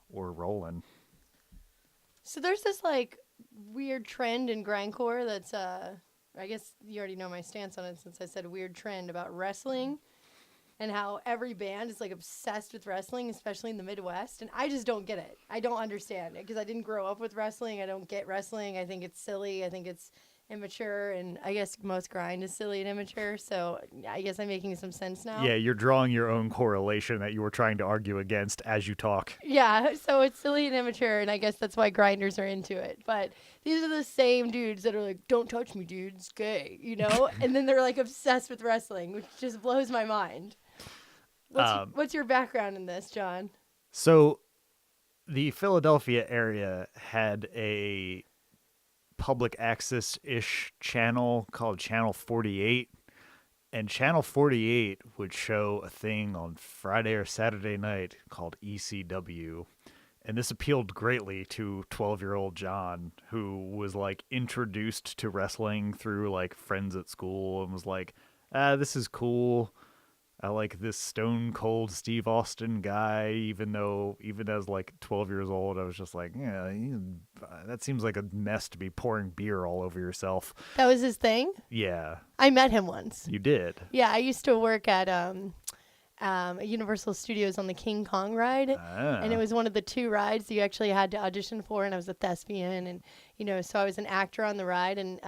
we're rolling. So there's this like weird trend in grindcore that's I guess you already know my stance on it since I said weird trend about wrestling and how every band is like obsessed with wrestling, especially in the Midwest, and I just don't get it. I don't understand it because I didn't grow up with wrestling. I don't get wrestling. I think it's silly. I think it's immature, and I guess most grind is silly and immature. So I guess I'm making some sense now. Yeah, you're drawing your own correlation that you were trying to argue against as you talk. Yeah, so it's silly and immature, and I guess that's why grinders are into it. But these are the same dudes that are like, "Don't touch me, dude. It's gay," you know? And then they're like obsessed with wrestling, which just blows my mind. What's your background in this, John? So the Philadelphia area had a public access-ish channel called Channel 48. And Channel 48 would show a thing on Friday or Saturday night called ECW. And this appealed greatly to 12-year-old John, who was like introduced to wrestling through like friends at school and was like, this is cool. I like this Stone Cold Steve Austin guy, even as like 12 years old, I was just like, yeah, that seems like a mess to be pouring beer all over yourself. That was his thing? Yeah. I met him once. You did? Yeah, I used to work at Universal Studios on the King Kong ride, and it was one of the 2 rides you actually had to audition for, and I was a thespian, and, so I was an actor on the ride, and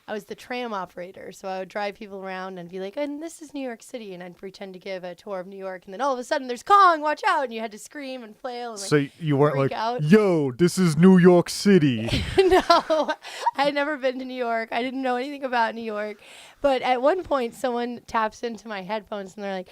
I was the tram operator, so I would drive people around and be like, and this is New York City, and I'd pretend to give a tour of New York, and then all of a sudden there's Kong, watch out, and you had to scream and flail and so you weren't like, out. Yo, this is New York City. No, I had never been to New York. I didn't know anything about New York. But at one point, someone taps into my headphones, and they're like,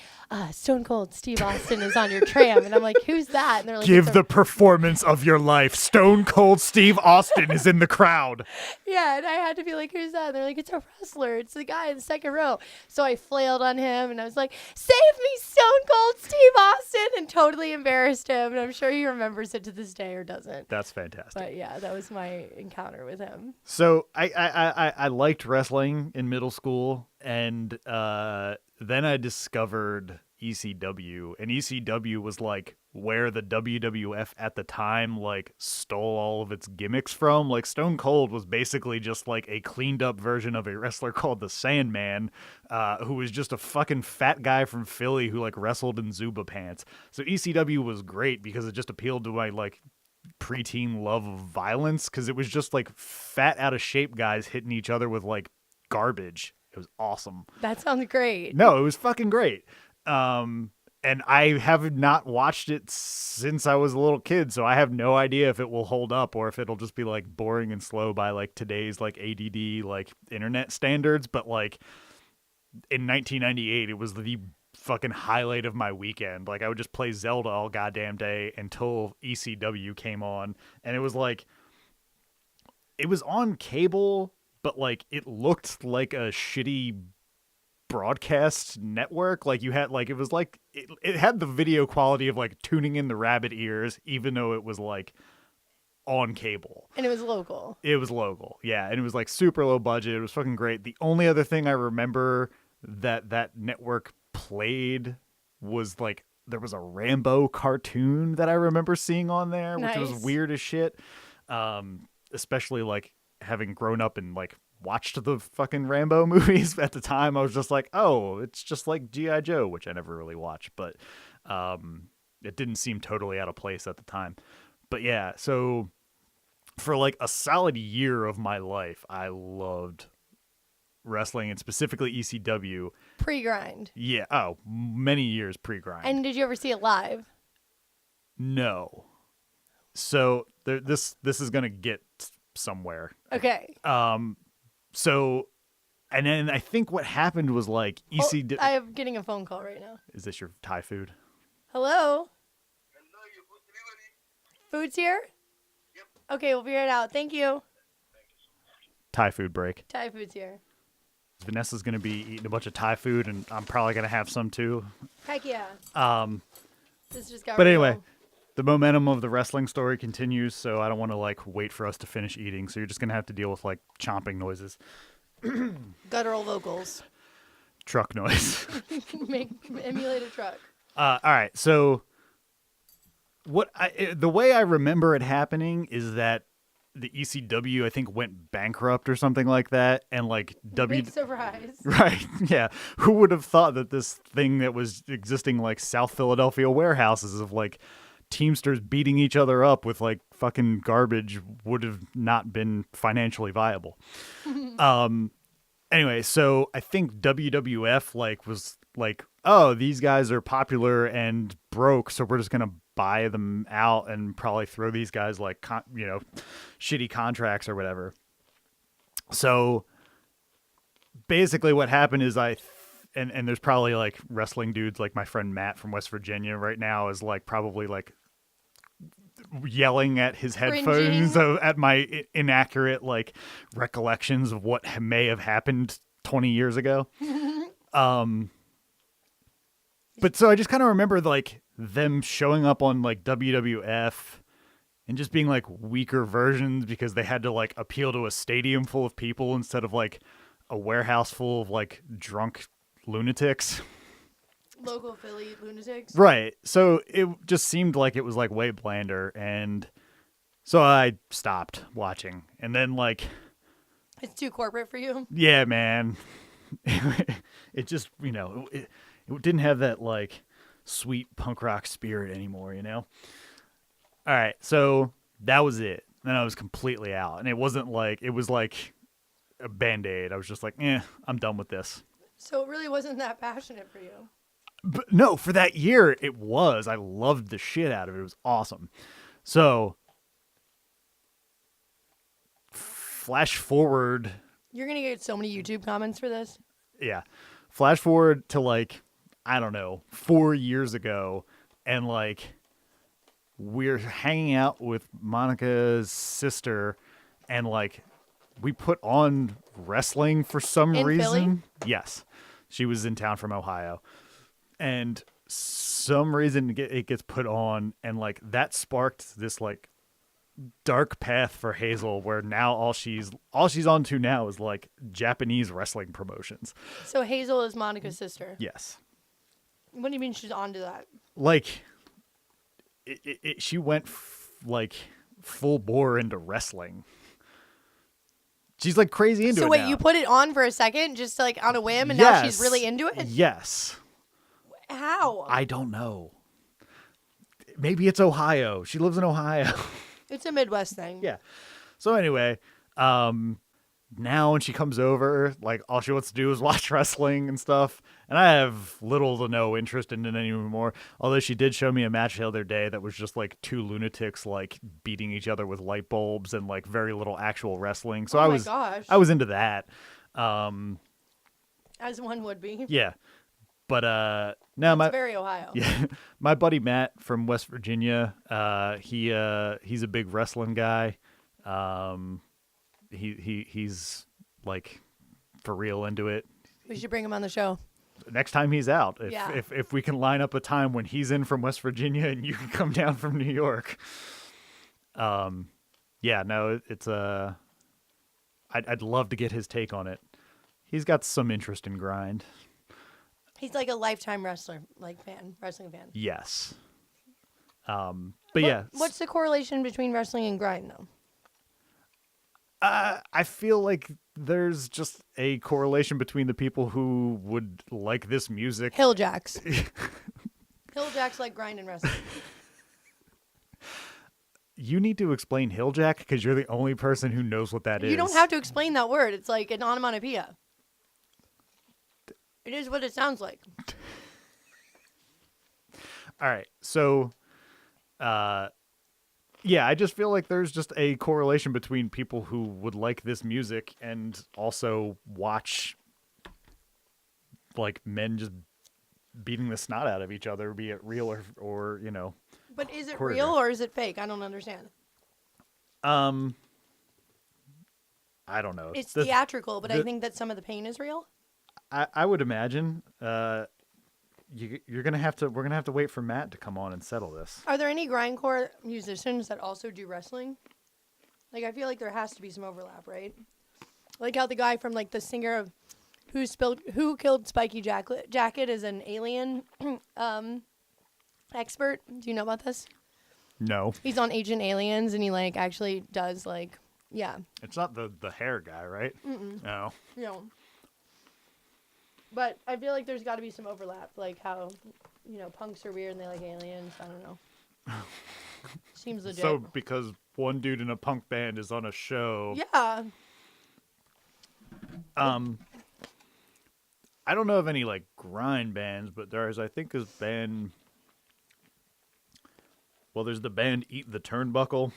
Stone Cold Steve Austin is on your tram. And I'm like, who's that? And they're like, give the performance of your life. Stone Cold Steve Austin is in the crowd. Yeah, and I had to be like, who's that? And they're like, it's a wrestler. It's the guy in the second row. So I flailed on him, and I was like, save me, Stone Cold Steve Austin, and totally embarrassed him. And I'm sure he remembers it to this day or doesn't. That's fantastic. But yeah, that was my encounter with him. So I liked wrestling in middle school, and then I discovered ECW, and ECW was like where the WWF at the time like stole all of its gimmicks from. Like Stone Cold was basically just like a cleaned up version of a wrestler called the Sandman, who was just a fucking fat guy from Philly who like wrestled in Zuba pants. So ECW was great because it just appealed to my like preteen love of violence, because it was just like fat out of shape guys hitting each other with like garbage. It was awesome. That sounds great. No, it was fucking great. And I have not watched it since I was a little kid, so I have no idea if it will hold up or if it'll just be like boring and slow by like today's like ADD like internet standards. But like in 1998, it was the fucking highlight of my weekend. Like I would just play Zelda all goddamn day until ECW came on, and it was like it was on cable, but like it looked like a shitty broadcast network. Like you had like it was like it had the video quality of like tuning in the rabbit ears, even though it was like on cable. And it was local. It was local, yeah, and it was like super low budget. It was fucking great. The only other thing I remember that network played was like there was a Rambo cartoon that I remember seeing on there, which was weird as shit. Especially like having grown up and like watched the fucking Rambo movies at the time, I was just like, oh, it's just like G.I. Joe, which I never really watched, but it didn't seem totally out of place at the time. But yeah, so for like a solid year of my life, I loved wrestling, and specifically ECW. Pre-grind. Yeah. Oh, many years pre-grind. And did you ever see it live? No. So this is gonna get somewhere. Okay. So, and then I think what happened was like ECW. I am getting a phone call right now. Is this your Thai food? Hello. Food's here? Yep. Okay, we'll be right out. Thank you. Thai food break. Thai food's here. Vanessa's going to be eating a bunch of Thai food, and I'm probably going to have some too. Heck yeah. This just got But anyway, the momentum of the wrestling story continues, so I don't want to like wait for us to finish eating, so you're just going to have to deal with like chomping noises. Guttural vocals. Truck noise. Emulate a truck. All right, so The way I remember it happening is that the ECW I think went bankrupt or something like that, and like Big surprise. right, yeah, who would have thought that this thing that was existing like South Philadelphia warehouses of like Teamsters beating each other up with like fucking garbage would have not been financially viable. Anyway, so I think WWF like was like, oh, these guys are popular and broke, so we're just gonna buy them out and probably throw these guys like shitty contracts or whatever. So basically, what happened is and there's probably like wrestling dudes like my friend Matt from West Virginia right now is like probably like yelling at his headphones at my inaccurate like recollections of what may have happened 20 years ago. But so I just kind of remember like them showing up on like WWF and just being like weaker versions because they had to like appeal to a stadium full of people instead of like a warehouse full of like drunk lunatics. Local Philly lunatics. Right. So it just seemed like it was like way blander, and so I stopped watching. And then like It's too corporate for you? yeah, man. It just, it didn't have that like sweet punk rock spirit anymore, All right. So that was it. Then I was completely out. And it wasn't like, it was like a Band-Aid. I was just like, I'm done with this. So it really wasn't that passionate for you? But no, for that year, it was. I loved the shit out of it. It was awesome. So flash forward. You're going to get so many YouTube comments for this. Yeah. Flash forward to like, I don't know, 4 years ago. And like, we're hanging out with Monica's sister. And like, we put on wrestling for some reason. Philly? Yes. She was in town from Ohio. And some reason it gets put on. And like, that sparked this like dark path for Hazel where now all she's on to now is like Japanese wrestling promotions. So Hazel is Monica's sister. Yes. What do you mean she's onto that? Like she went like full bore into wrestling. She's like crazy into it. So wait, now. you put it on for a second just like on a whim and now she's really into it? Yes. How? I don't know. Maybe it's Ohio. She lives in Ohio. It's a Midwest thing. Yeah. So anyway, now when she comes over, like all she wants to do is watch wrestling and stuff. And I have little to no interest in it anymore. Although she did show me a match the other day that was just like two lunatics like beating each other with light bulbs and like very little actual wrestling. So I was into that. As one would be. Yeah. But no, it's very Ohio. Yeah, my buddy Matt from West Virginia, he's a big wrestling guy. He's like for real into it. We should bring him on the show next time he's out. Yeah. If we can line up a time when he's in from West Virginia and you can come down from New York. Yeah, no, it's I'd love to get his take on it. He's got some interest in grind. He's like a lifetime wrestling fan. Yes. But yeah. What's the correlation between wrestling and grind, though? I feel like there's just a correlation between the people who would like this music. Hilljacks. Hilljacks like grind and wrestling. You need to explain Hilljack because you're the only person who knows what that is. You don't have to explain that word. It's like an onomatopoeia. It is what it sounds like. All right. So, yeah, I just feel like there's just a correlation between people who would like this music and also watch like men just beating the snot out of each other, be it real or But is it choreographed. real or is it fake? I don't understand. I don't know. It's theatrical, but I think that some of the pain is real. I would imagine we're gonna have to wait for Matt to come on and settle this. Are there any grindcore musicians that also do wrestling? Like, I feel like there has to be some overlap, right? Like how the guy from like the singer of Who Killed Spiky Jacket is an alien expert. Do you know about this? No. He's on Agent Aliens, and he like actually does like, yeah. It's not the hair guy, right? No. No. But I feel like there's got to be some overlap, like how, punks are weird and they like aliens. I don't know. Seems legit. So because one dude in a punk band is on a show. Yeah. I don't know of any like grind bands, but there's I think this band. Well, there's the band Eat the Turnbuckle,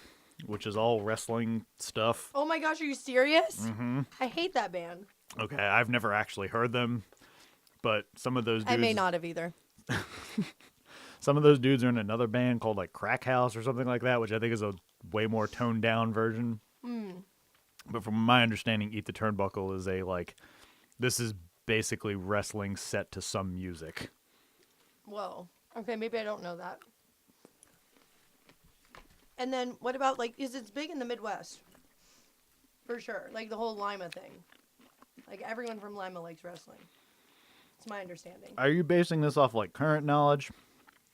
which is all wrestling stuff. Oh my gosh, are you serious? Mm-hmm. I hate that band. Okay, I've never actually heard them, but some of those dudes. I may not have either. Some of those dudes are in another band called like Crack House or something like that, which I think is a way more toned down version. But from my understanding, Eat the Turnbuckle is this is basically wrestling set to some music. Whoa. Okay, maybe I don't know that. And then what about is it's big in the Midwest? For sure. Like the whole Lima thing. Like everyone from Lima likes wrestling. It's my understanding. Are you basing this off like current knowledge?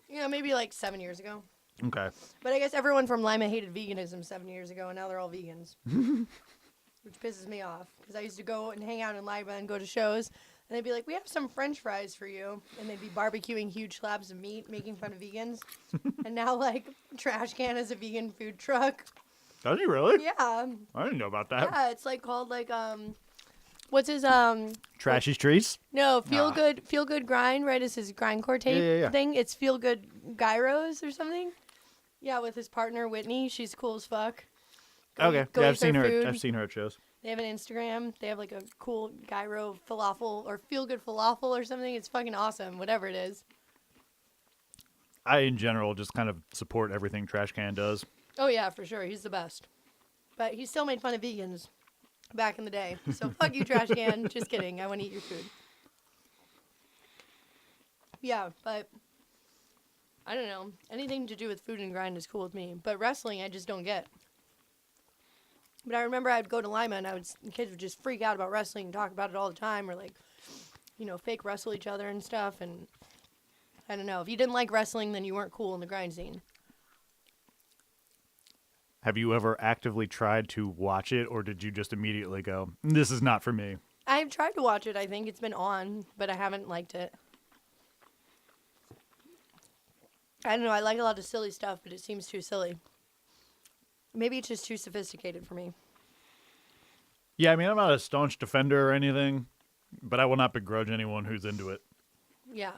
Maybe like 7 years ago. Okay. But I guess everyone from Lima hated veganism 7 years ago, and now they're all vegans. Which pisses me off, because I used to go and hang out in Lima and go to shows, and they'd be like, we have some french fries for you. And they'd be barbecuing huge slabs of meat, making fun of vegans. And now, Trash Can is a vegan food truck. Does he really? Yeah. I didn't know about that. Yeah, it's called what's his Trashy Streets? No, Feel Good Grind, right? Is his grindcore tape thing. It's Feel Good Gyros or something. Yeah, with his partner Whitney. She's cool as fuck. Okay. Go Yeah, eat I've seen their her. food. I've seen her at shows. They have an Instagram. They have a cool gyro falafel or Feel Good falafel or something. It's fucking awesome. Whatever it is. I, in general, just kind of support everything Trash Can does. Oh yeah, for sure. He's the best. But he still made fun of vegans back in the day. So fuck you, Trash Can. Just kidding. I want to eat your food. Yeah, but I don't know. Anything to do with food and grind is cool with me. But wrestling, I just don't get. But I remember I'd go to Lima and kids would just freak out about wrestling and talk about it all the time, or fake wrestle each other and stuff. And I don't know. If you didn't like wrestling, then you weren't cool in the grind scene. Have you ever actively tried to watch it, or did you just immediately go, this is not for me? I've tried to watch it. I think it's been on, but I haven't liked it. I don't know. I like a lot of silly stuff, but it seems too silly. Maybe it's just too sophisticated for me. Yeah, I mean, I'm not a staunch defender or anything, but I will not begrudge anyone who's into it. Yeah.